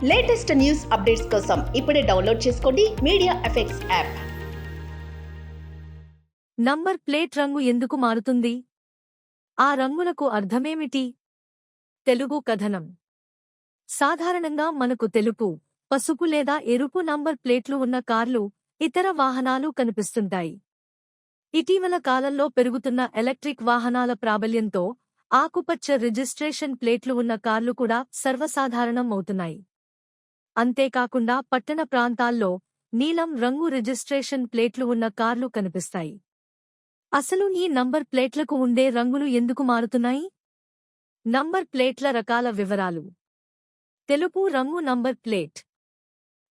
Latest news updates కోసం ఇప్పుడే download చేసుకోండి media effects app. Number plate రంగు ఎందుకు మారుతుంది? ఆ రంగులకు అర్థమేమిటి? తెలుగు కథనం. సాధారణంగా మనకు తెలుపు, పసుపు లేదా ఎరుపు నంబర్ ప్లేట్లు ఉన్న కార్లు, ఇతర వాహనాలు కనిపిస్తుంటాయి. ఇటీవల కాలంలో పెరుగుతున్న ఎలక్ట్రిక్ వాహనాల ప్రాబల్యంతో ఆకుపచ్చ రిజిస్ట్రేషన్ ప్లేట్లు ఉన్న కార్లు కూడా సర్వసాధారణం అవుతున్నాయి. అంతేకాకుండా పట్టణ ప్రాంతాల్లో నీలం రంగు రిజిస్ట్రేషన్ ప్లేట్లు ఉన్న కార్లు కనిపిస్తాయి. అసలు ఈ నంబర్ ప్లేట్లకు ఉండే రంగులు ఎందుకు మారుతున్నాయి? నంబర్ ప్లేట్ల రకాల వివరాలు. తెలుపు రంగు నంబర్ ప్లేట్.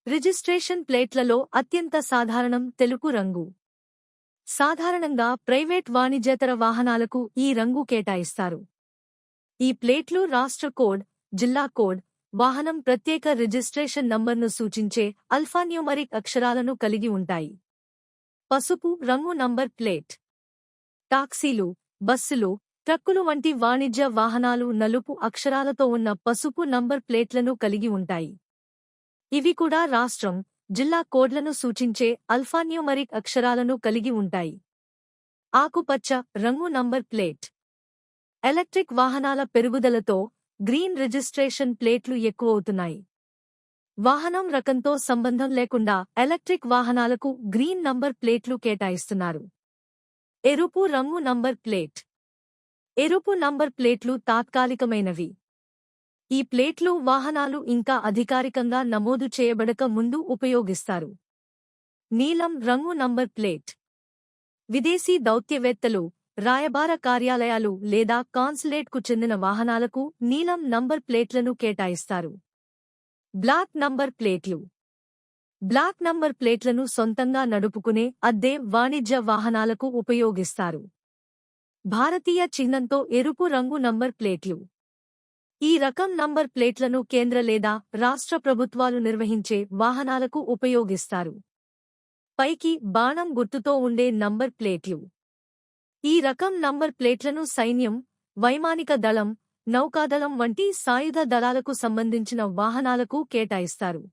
రిజిస్ట్రేషన్ ప్లేట్లలో అత్యంత సాధారణం తెలుపు రంగు. సాధారణంగా ప్రైవేట్ వాణిజ్యేతర వాహనాలకు ఈ రంగు కేటాయిస్తారు. ఈ ప్లేట్లు రాష్ట్ర కోడ్, జిల్లా కోడ్, వాహనం ప్రత్యేక రిజిస్ట్రేషన్ నంబర్ను సూచించే అల్ఫాన్యూమరిక్ అక్షరాలను కలిగి ఉంటాయి. పసుపు రంగు నంబర్ ప్లేట్. టాక్సీలు, బస్సులు, ట్రక్కులు వంటి వాణిజ్య వాహనాలు నలుపు అక్షరాలతో ఉన్న పసుపు నంబర్ ప్లేట్లను కలిగి ఉంటాయి. ఇవి కూడా రాష్ట్రం, జిల్లా కోడ్లను సూచించే అల్ఫాన్యూమరిక్ అక్షరాలను కలిగి ఉంటాయి. ఆకుపచ్చ రంగు నంబర్ ప్లేట్. ఎలక్ట్రిక్ వాహనాల పెరుగుదలతో గ్రీన్ రిజిస్ట్రేషన్ ప్లేట్లు ఎక్కువవుతున్నాయి. వాహనం రకంతో సంబంధం లేకుండా ఎలక్ట్రిక్ వాహనాలకు గ్రీన్ నంబర్ ప్లేట్లు కేటాయిస్తున్నారు. ఎరుపు రంగు నంబర్ ప్లేట్. ఎరుపు నంబర్ ప్లేట్లు తాత్కాలికమైనవి. ఈ ప్లేట్లు వాహనాలు ఇంకా అధికారికంగా నమోదు చేయబడక ముందు ఉపయోగిస్తారు. నీలం రంగు నంబర్ ప్లేట్. విదేశీ దౌత్యవేత్తలు, రాయబార కార్యాలయాలు లేదా కాన్సులేట్కు చెందిన వాహనాలకు నీలం నంబర్ ప్లేట్లను కేటాయిస్తారు. బ్లాక్ నంబర్ ప్లేట్లు. బ్లాక్ నంబర్ ప్లేట్లను సొంతంగా నడుపుకునే అద్దె వాణిజ్య వాహనాలకు ఉపయోగిస్తారు. భారతీయ చిహ్నంతో ఎరుపు రంగు నంబర్ ప్లేట్లు. ఈ రకం నంబర్ ప్లేట్లను కేంద్ర లేదా రాష్ట్ర ప్రభుత్వాలు నిర్వహించే వాహనాలకు ఉపయోగిస్తారు. పైకి బాణం గుర్తుతో ఉండే నంబర్ ప్లేట్లు. ఈ రకం నంబర్ ప్లేట్లను సైన్యం, వైమానిక దళం, నౌకాదళం వంటి సాయుధ దళాలకు సంబంధించిన వాహనాలకు కేటాయిస్తారు.